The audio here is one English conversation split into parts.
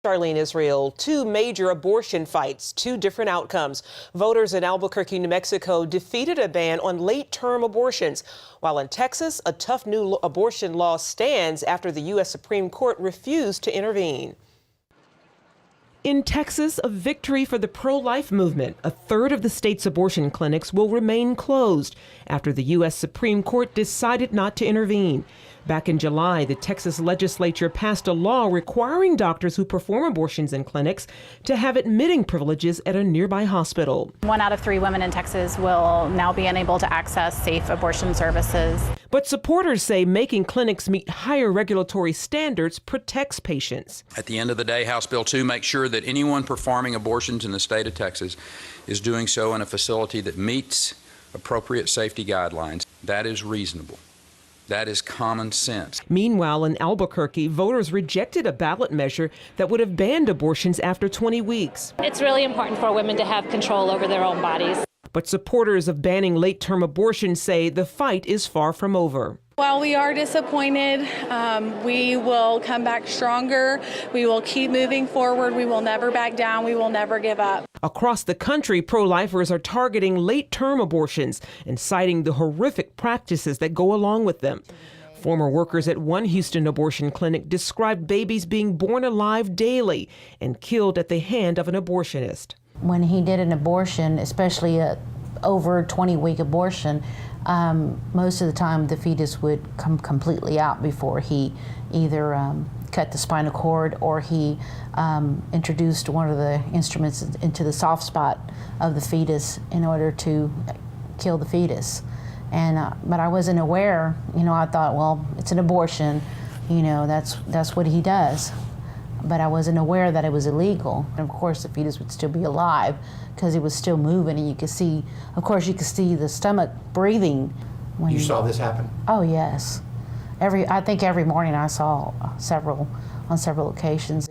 Charlene Israel, two major abortion fights, two different outcomes. Voters in Albuquerque, New Mexico defeated a ban on late-term abortions, while in Texas, a tough new abortion law stands after the U.S. Supreme Court refused to intervene. In Texas, a victory for the pro-life movement. A third of the state's abortion clinics will remain closed after the U.S. Supreme Court decided not to intervene. Back in July, the Texas legislature passed a law requiring doctors who perform abortions in clinics to have admitting privileges at a nearby hospital. 1 out of 3 women in Texas will now be unable to access safe abortion services. But supporters say making clinics meet higher regulatory standards protects patients. At the end of the day, House Bill 2 makes sure that anyone performing abortions in the state of Texas is doing so in a facility that meets appropriate safety guidelines. That is reasonable. That is common sense. Meanwhile, in Albuquerque, voters rejected a ballot measure that would have banned abortions after 20 weeks. It's really important for women to have control over their own bodies. But supporters of banning late-term abortion say the fight is far from over. While we are disappointed, we will come back stronger. We will keep moving forward. We will never back down. We will never give up. Across the country, pro-lifers are targeting late-term abortions and citing the horrific practices that go along with them. Former workers at one Houston abortion clinic described babies being born alive daily and killed at the hand of an abortionist. When he did an abortion, especially over 20-week abortion, most of the time the fetus would come completely out before he either cut the spinal cord or he introduced one of the instruments into the soft spot of the fetus in order to kill the fetus. But I wasn't aware, I thought, well, it's an abortion, that's what he does. But I wasn't aware that it was illegal. And of course, the fetus would still be alive because it was still moving, and you could see, you could see the stomach breathing. When you saw this happen? Oh yes, I think every morning I saw on several occasions.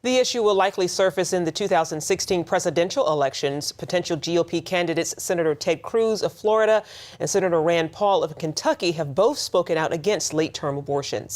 The issue will likely surface in the 2016 presidential elections. Potential GOP candidates Senator Ted Cruz of Florida and Senator Rand Paul of Kentucky have both spoken out against late-term abortions.